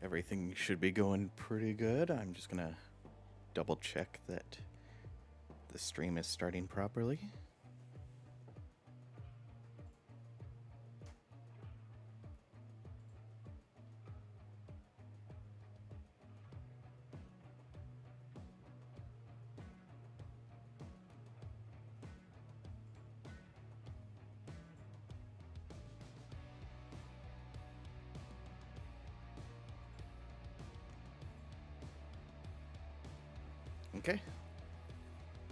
Everything should be going pretty good. I'm just gonna double check that the stream is starting properly. Okay.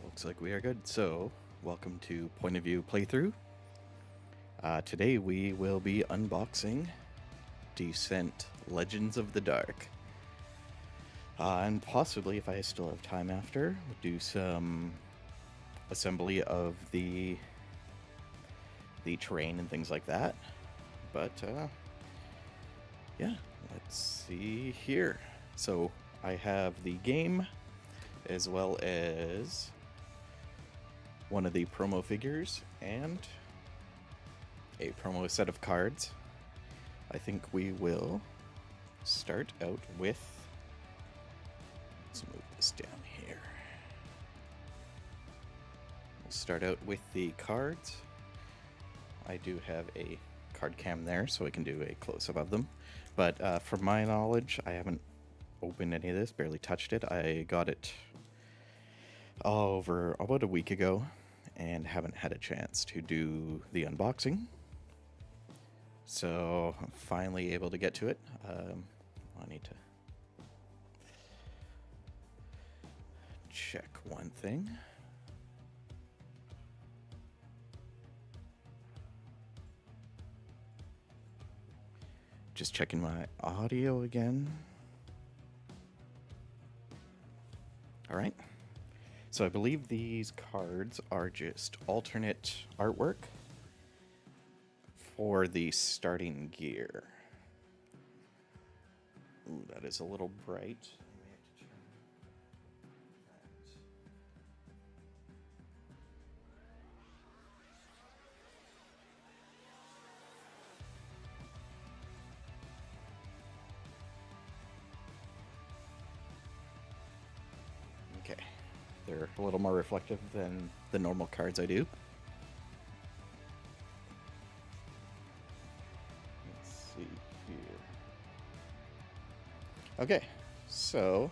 Looks like we are good. So, welcome to Point of View Playthrough. Today we will be unboxing Descent Legends of the Dark. And possibly, if I still have time after, we'll do some assembly of the terrain and things like that. But, yeah, let's see here. So, I have the game as well as one of the promo figures and a promo set of cards. I think we will start out with, let's move this down here. We'll start out with the cards. I do have a card cam there, so I can do a close-up of them. But from my knowledge, I haven't opened any of this, barely touched it. I got it over about a week ago and haven't had a chance to do the unboxing. So I'm finally able to get to it. I need to check one thing. Just checking my audio again. All right. So I believe these cards are just alternate artwork for the starting gear. Ooh, that is a little bright. Okay, they're a little more reflective than the normal cards I do. Let's see here. Okay, so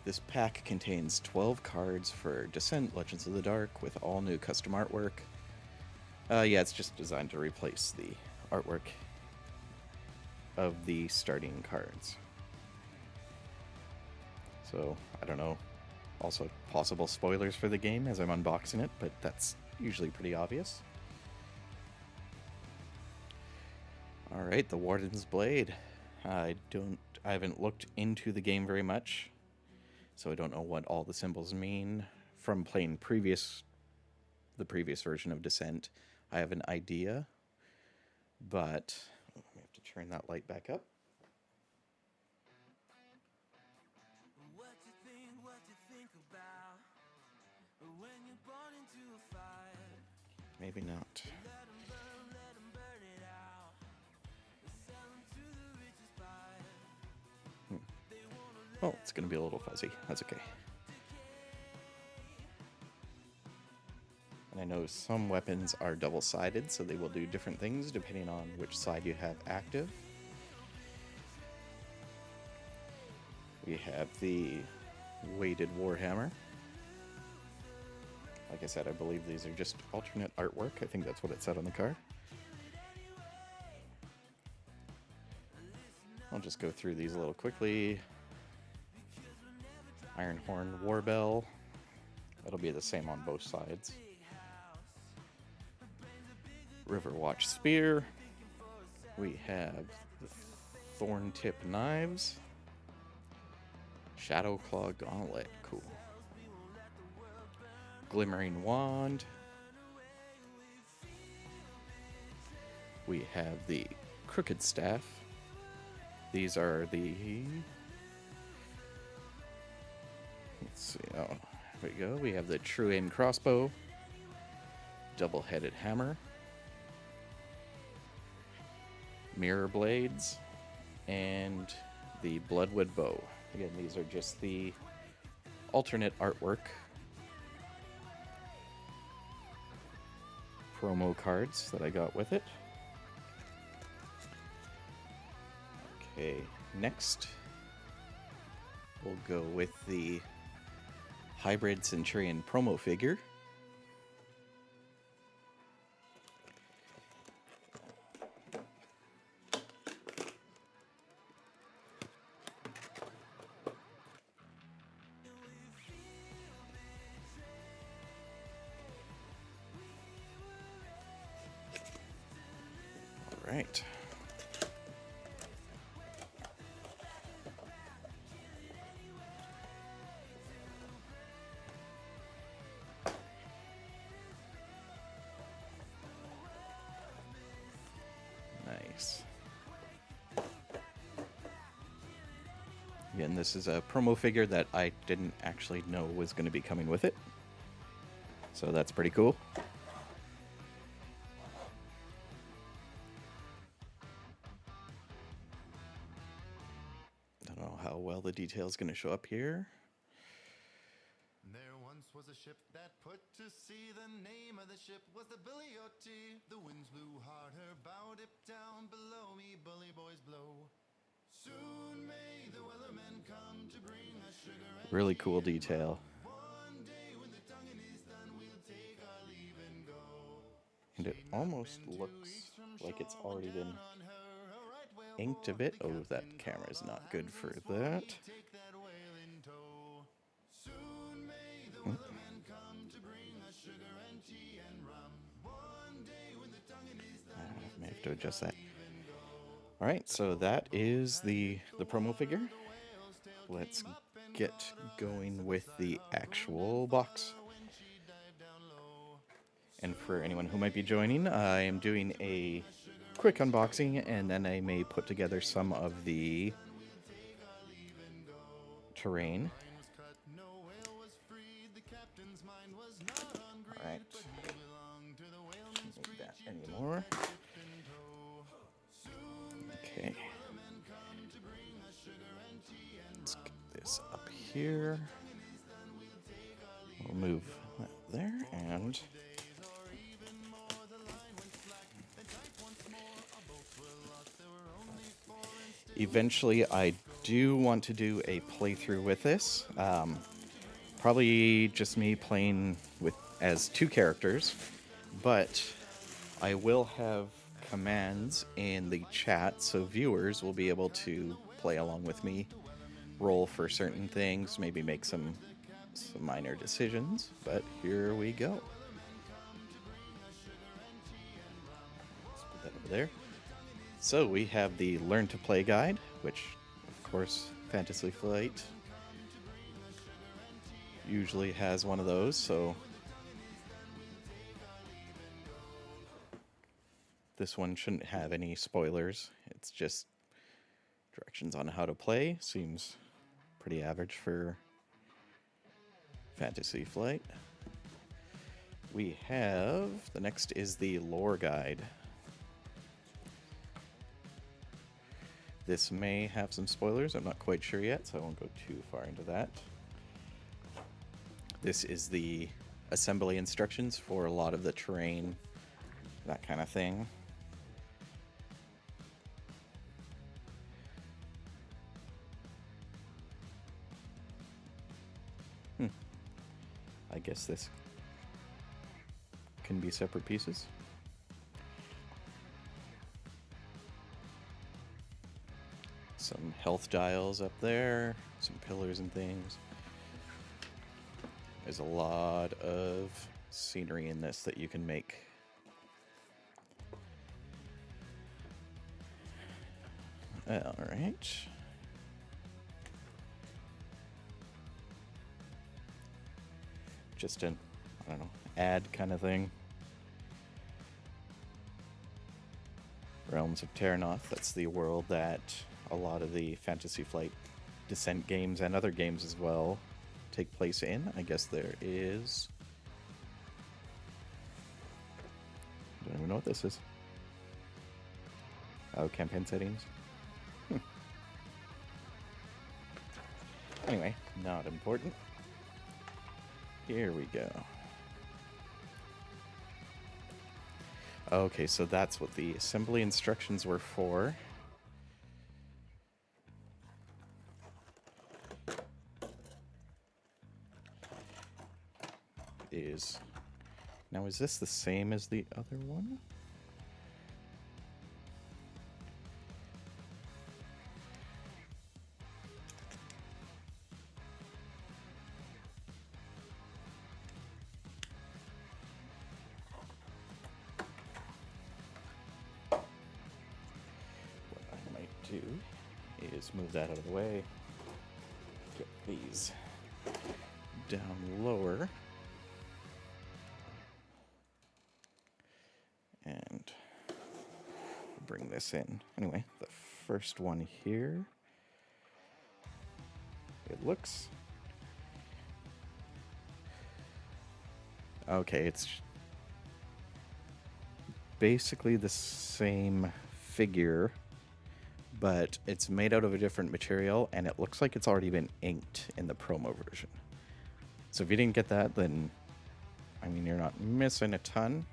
this pack contains 12 cards for Descent Legends of the Dark with all new custom artwork. Yeah, it's just designed to replace the artwork of the starting cards. So, I don't know. Also, possible spoilers for the game as I'm unboxing it, but that's usually pretty obvious. Alright, the Warden's Blade. I haven't looked into the game very much, so I don't know what all the symbols mean. From playing the previous version of Descent, I have an idea, but I have to turn that light back up. Maybe not. Oh, it's going to be a little fuzzy. That's okay. And I know some weapons are double-sided, so they will do different things depending on which side you have active. We have the weighted warhammer. Like I said, I believe these are just alternate artwork. I think that's what it said on the card. I'll just go through these a little quickly. Ironhorn Warbell. That'll be the same on both sides. Riverwatch Spear. We have the Thorn Tip Knives. Shadowclaw Gauntlet. Cool. Glimmering Wand. We have the Crooked Staff. These are the... Let's see. Oh, there we go. We have the True Aim Crossbow. Double-Headed Hammer. Mirror Blades. And the Bloodwood Bow. Again, these are just the alternate artwork promo cards that I got with it. Okay, next we'll go with the Hybrid Centurion promo figure. All right. Nice. Again, this is a promo figure that I didn't actually know was going to be coming with it. So that's pretty cool. I don't know how well the detail is going to show up here. There once was a ship that put to sea. The name of the ship was the Billy O.T. The winds blew hard, her bow dipped down below me. Bully boys blow. Soon may the weathermen come to bring us sugar and Really cool detail. one day when the tonguing is done, we'll take our leave and go. And it almost looks like it's already been inked a bit. Oh, that camera's not good for that. Soon may the weathermen come to bring us sugar and tea and rum. One day when the tonguing is done, I may have to adjust that. All right, so that is the promo figure. Let's get going with the actual box. And for anyone who might be joining, I am doing a quick unboxing, and then I may put together some of the terrain. All right. Don't need that anymore. Okay. Let's get this up here. We'll move that there, and eventually I do want to do a playthrough with this. Probably just me playing with as two characters, but I will have commands in the chat so viewers will be able to play along with me, roll for certain things, maybe make some minor decisions, but here we go. Let's put that over there. So we have the Learn to Play guide, which of course Fantasy Flight usually has one of those, so this one shouldn't have any spoilers. It's just directions on how to play. Seems pretty average for Fantasy Flight. We have, the next is the lore guide. This may have some spoilers, I'm not quite sure yet, so I won't go too far into that. This is the assembly instructions for a lot of the terrain, that kind of thing. I guess this can be separate pieces. Some health dials up there, some pillars and things. There's a lot of scenery in this that you can make. All right. Just an, I don't know, ad kind of thing. Realms of Terranoth, that's the world that a lot of the Fantasy Flight Descent games and other games as well take place in. I guess there is... Don't even know what this is. Oh, campaign settings. Anyway, not important. Here we go. Okay, so that's what the assembly instructions were for. Now, is this the same as the other one? What I might do is move that out of the way. Get these down lower. And bring this in. Anyway, the first one here. It looks... Okay, it's basically the same figure, but it's made out of a different material, and it looks like it's already been inked in the promo version. So if you didn't get that, then, I mean, you're not missing a ton.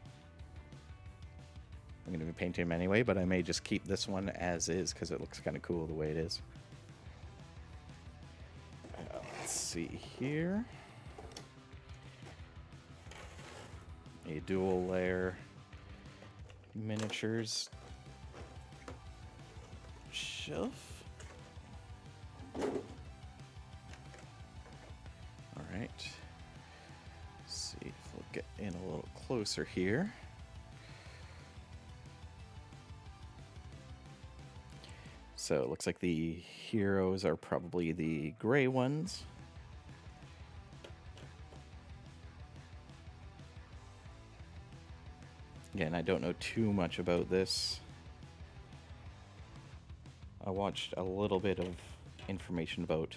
I'm going to be painting him anyway, but I may just keep this one as is because it looks kind of cool the way it is. Let's see here. A dual layer miniatures shelf. All right. Let's see if we'll get in a little closer here. So it looks like the heroes are probably the gray ones. Again, I don't know too much about this. I watched a little bit of information about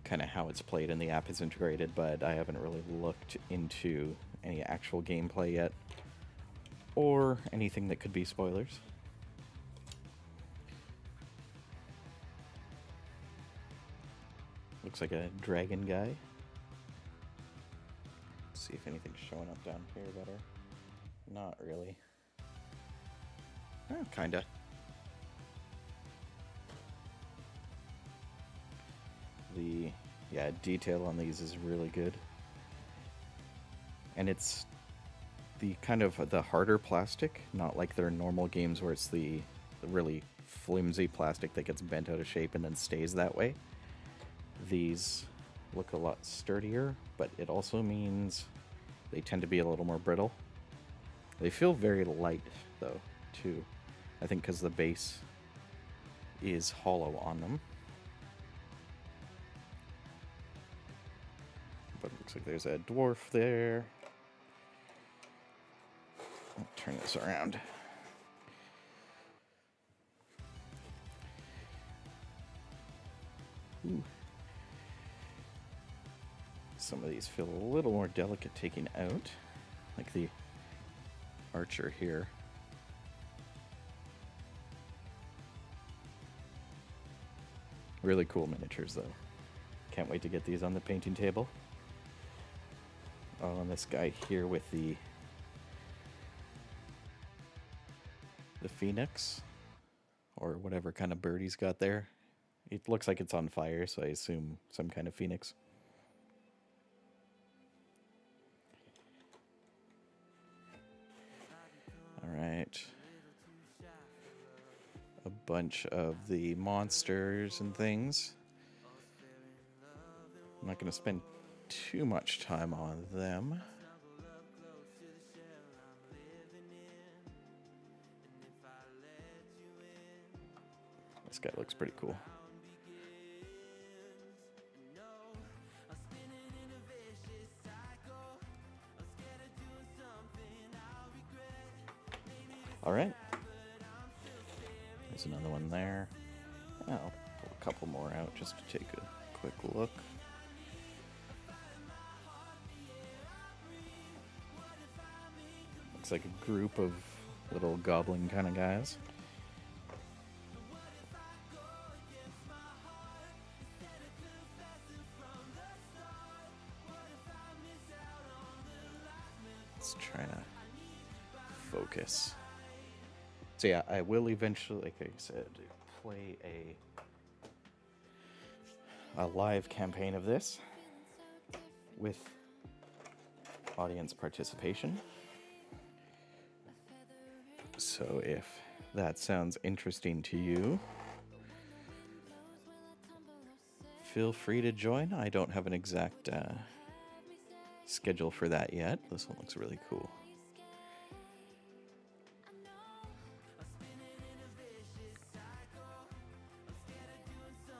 kind of how it's played and the app is integrated, but I haven't really looked into any actual gameplay yet, or anything that could be spoilers. Looks like a dragon guy. Let's see if anything's showing up down here better. Not really. Oh, kinda. The detail on these is really good. And it's the kind of the harder plastic, not like their normal games where it's the really flimsy plastic that gets bent out of shape and then stays that way. These look a lot sturdier, but it also means they tend to be a little more brittle. They feel very light, though, too. I think because the base is hollow on them. But it looks like there's a dwarf there. I'll turn this around. Ooh. Some of these feel a little more delicate taking out, like the archer here. Really cool miniatures, though. Can't wait to get these on the painting table. Oh, and this guy here with the phoenix, or whatever kind of bird he's got there. It looks like it's on fire, so I assume some kind of phoenix. Alright. A bunch of the monsters and things. I'm not going to spend too much time on them. This guy looks pretty cool. All right. There's another one there. I'll pull a couple more out just to take a quick look. Looks like a group of little goblin kind of guys. focus. So yeah, I will eventually, like I said, play a live campaign of this with audience participation. So if that sounds interesting to you, feel free to join. I don't have an exact schedule for that yet. This one looks really cool.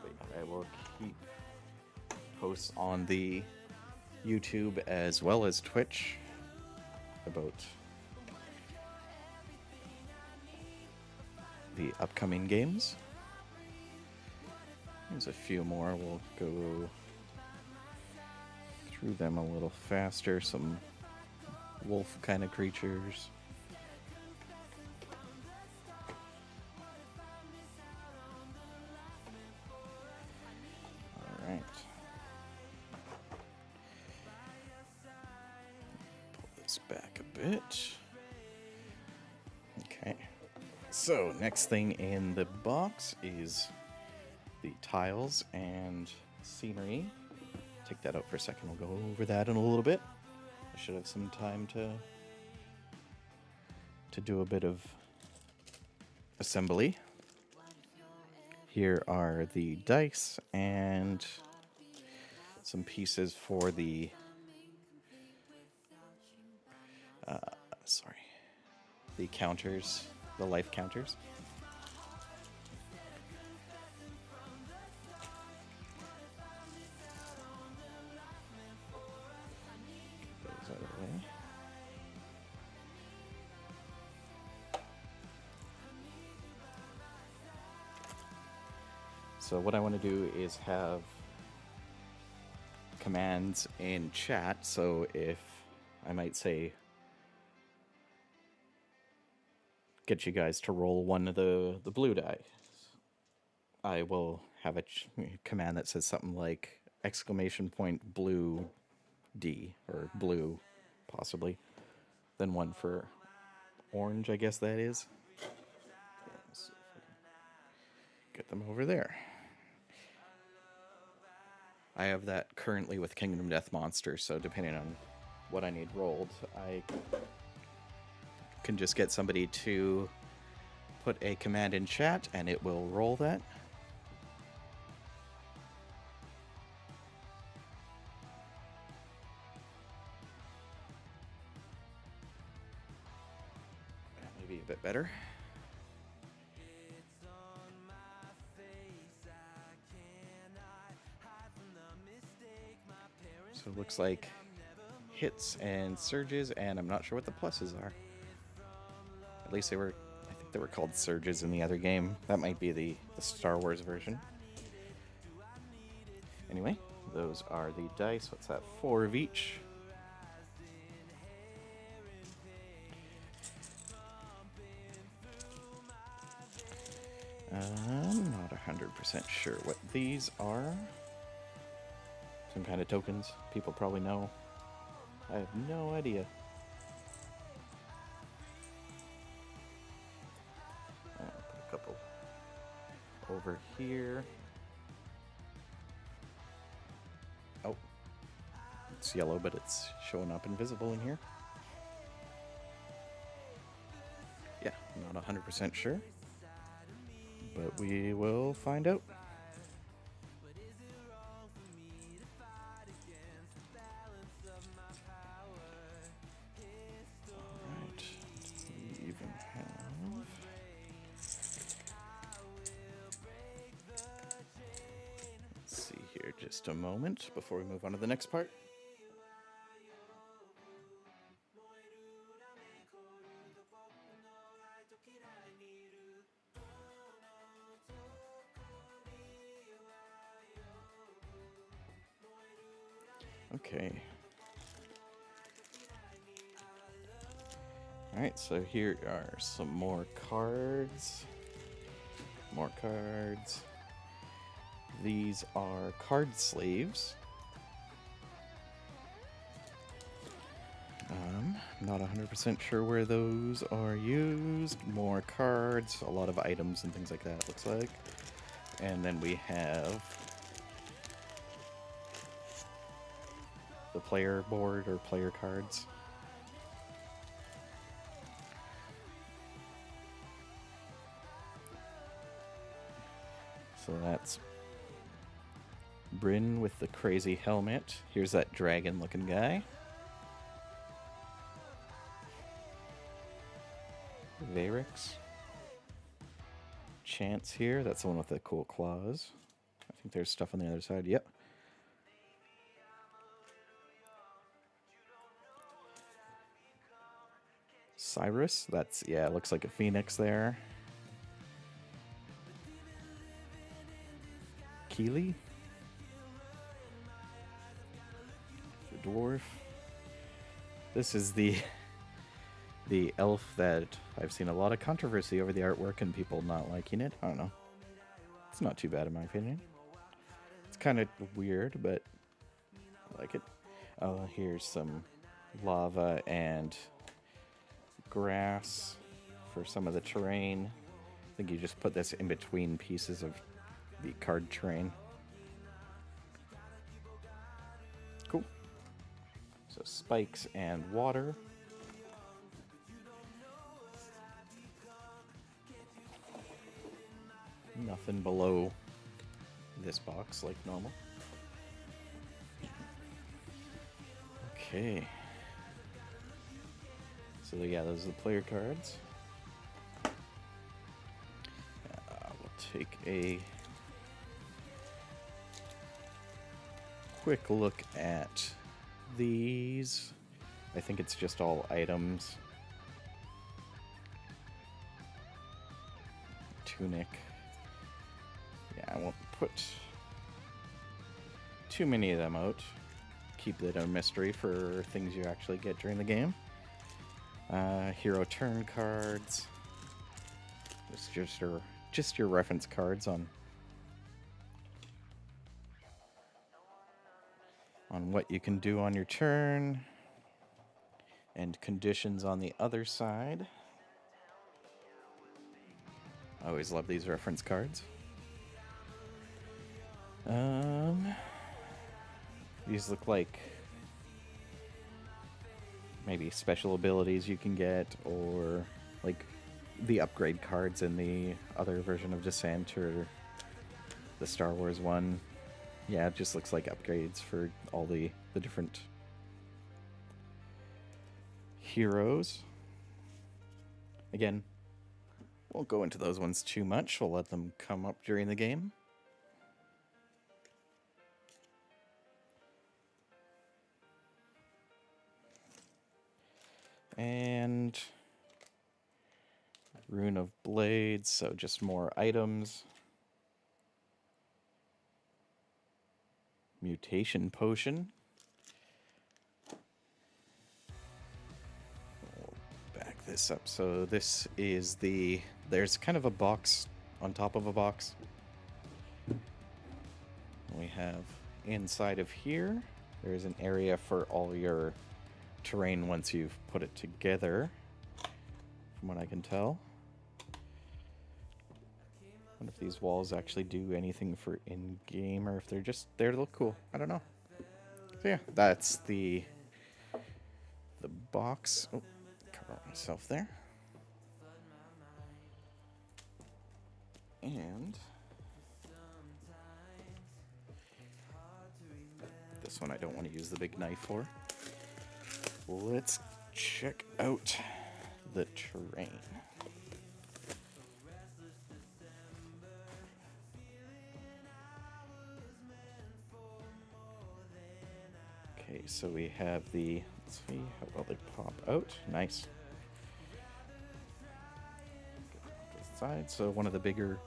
But I will keep posts on the YouTube as well as Twitch about the upcoming games. There's a few more. We'll go through them a little faster. Some wolf kind of creatures. All right. Pull this back a bit. Okay. So, next thing in the box is the tiles and scenery. Take that out for a second. We'll go over that in a little bit. I should have some time to do a bit of assembly. Here are the dice and some pieces for the the counters, the life counters. Those out of the way. So what I want to do is have commands in chat. So if I might say, get you guys to roll one of the blue die, I will have a command that says something like !blue D, or blue possibly, then one for orange, I guess that is. Let's see if I can get them over there. I have that currently with Kingdom Death Monster, so depending on what I need rolled, I can just get somebody to put a command in chat and it will roll that. Maybe a bit better. So it looks like hits and surges, and I'm not sure what the pluses are. At least I think they were called surges in the other game. That might be the Star Wars version. Anyway, those are the dice. What's that? 4 of each. I'm not 100% sure what these are. Some kind of tokens. People probably know. I have no idea. I'll put a couple over here. Oh, it's yellow, but it's showing up invisible in here. Yeah, I'm not 100% sure, but we will find out. Alright, we even have... Let's see here just a moment before we move on to the next part. Okay. Alright, so here are some more cards. More cards. These are card sleeves. Not 100% sure where those are used. More cards, a lot of items and things like that, looks like. And then we have the player board or player cards. So that's Bryn with the crazy helmet. Here's that dragon looking guy. Varix. Chance here. That's the one with the cool claws. I think there's stuff on the other side. Yep. Cyrus. That's, yeah, it looks like a phoenix there. Keely. The dwarf. This is the elf that I've seen a lot of controversy over the artwork and people not liking it. I don't know. It's not too bad in my opinion. It's kind of weird, but I like it. Oh, here's some lava and grass for some of the terrain. I think you just put this in between pieces of the card terrain. Cool. So spikes and water. Nothing below this box like normal. Okay. So yeah, those are the player cards. We'll take a quick look at these. I think it's just all items. Tunic. Yeah, I won't put too many of them out. Keep it a mystery for things you actually get during the game. Hero turn cards. Just your reference cards on what you can do on your turn, and conditions on the other side. I always love these reference cards. These look like maybe special abilities you can get, or like the upgrade cards in the other version of Descent or the Star Wars one. Yeah, it just looks like upgrades for all the different heroes. Again, won't go into those ones too much. We'll let them come up during the game. And Rune of Blades, so just more items. Mutation Potion. We'll back this up. So this is there's kind of a box on top of a box. We have inside of here, there's an area for all your terrain once you've put it together, from what I can tell. I wonder if these walls actually do anything for in-game, or if they're just there to look cool. I don't know. So yeah, that's the box. Oh, cover myself there. And this one I don't want to use the big knife for. Let's check out the terrain. Okay, so we have let's see how well they pop out. Nice. This side, so one of the bigger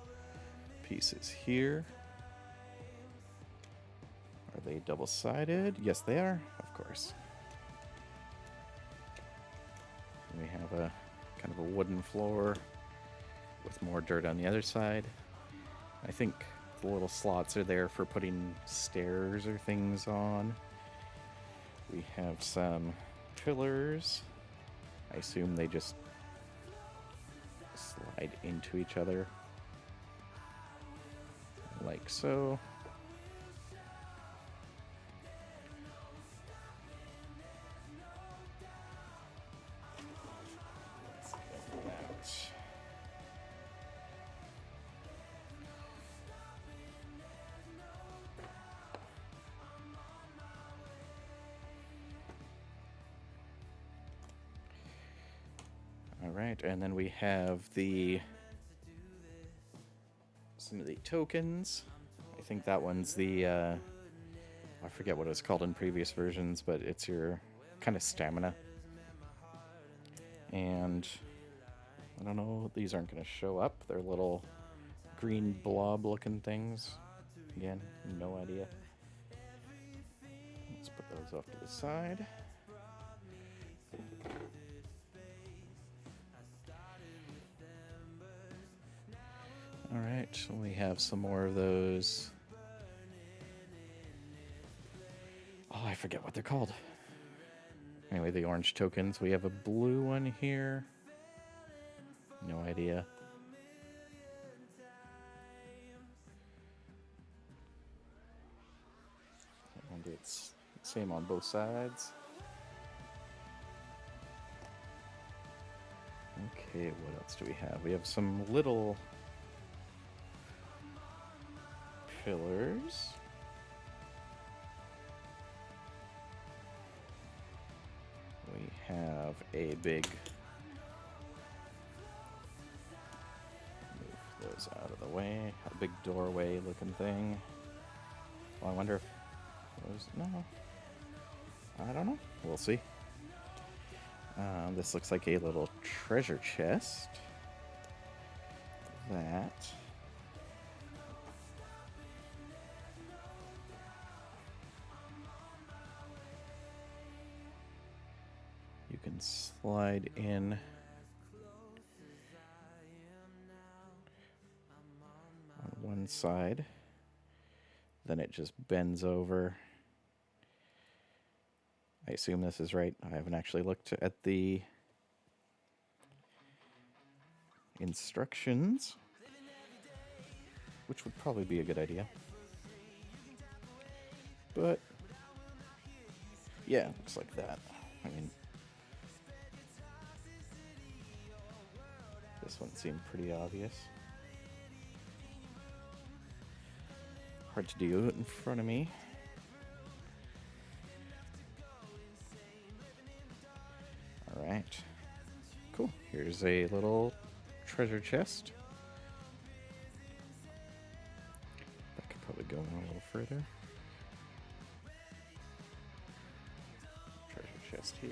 pieces here. Are they double-sided? Yes, they are, of course. We have a kind of a wooden floor with more dirt on the other side. I think the little slots are there for putting stairs or things on. We have some pillars I assume they just slide into each other like so. All right, and then we have some of the tokens. I think that one's the I forget what it was called in previous versions, but it's your kind of stamina. And I don't know, these aren't going to show up. They're little green blob looking things. Again, no idea. Let's put those off to the side. All right, so we have some more of those. Oh, I forget what they're called. Anyway, the orange tokens. We have a blue one here. No idea. And it's the same on both sides. Okay, what else do we have? We have some little pillars. We have a big... Move those out of the way. A big doorway looking thing. Well, I wonder if those... No. I don't know. We'll see. This looks like a little treasure chest. That... You can slide in on one side. Then it just bends over. I assume this is right. I haven't actually looked at the instructions, which would probably be a good idea. But yeah, looks like that. I mean, this one seemed pretty obvious. Hard to do it in front of me. All right. Cool. Here's a little treasure chest. That could probably go in a little further. Treasure chest here.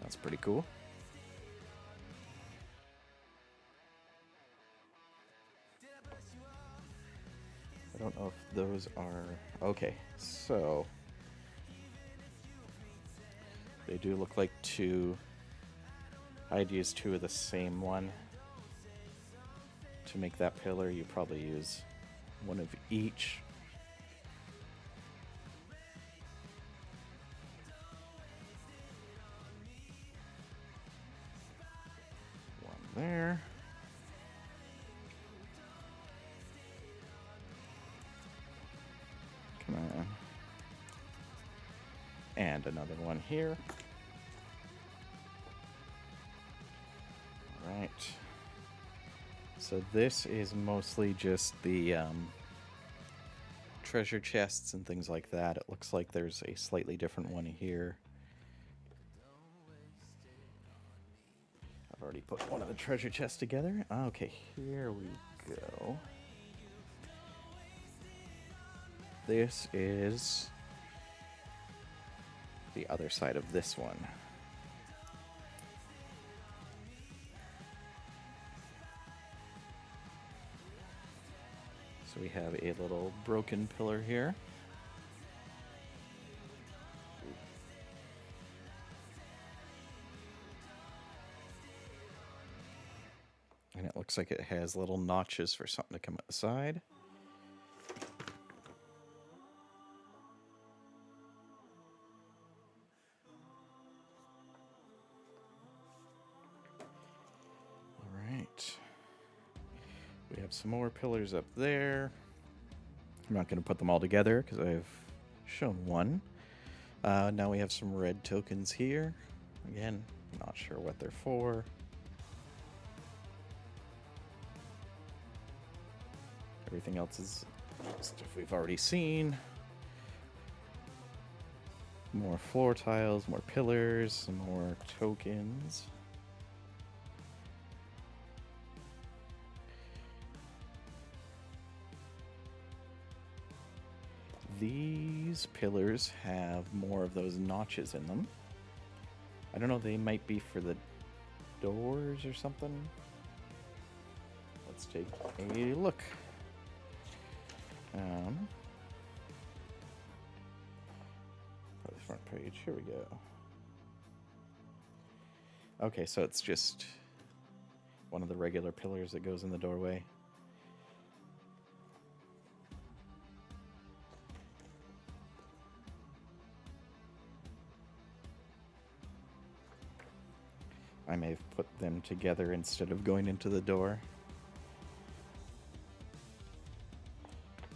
That's pretty cool. I don't know if those are... Okay, so... They do look like two. I'd use two of the same one. To make that pillar, you probably use one of each. One there. Come on. And another one here. All right. So this is mostly just the treasure chests and things like that. It looks like there's a slightly different one here. I've already put one of the treasure chests together. Okay, here we go. This is the other side of this one. So we have a little broken pillar here. And it looks like it has little notches for something to come out the side. have some more pillars up there. I'm not going to put them all together because I've shown one. Now we have some red tokens here. Again, not sure what they're for. Everything else is stuff we've already seen. More floor tiles, more pillars, some more tokens. These pillars have more of those notches in them. I don't know, they might be for the doors or something. Let's take a look. Probably front page. Here we go. Okay, so it's just one of the regular pillars that goes in the doorway. I may have put them together instead of going into the door.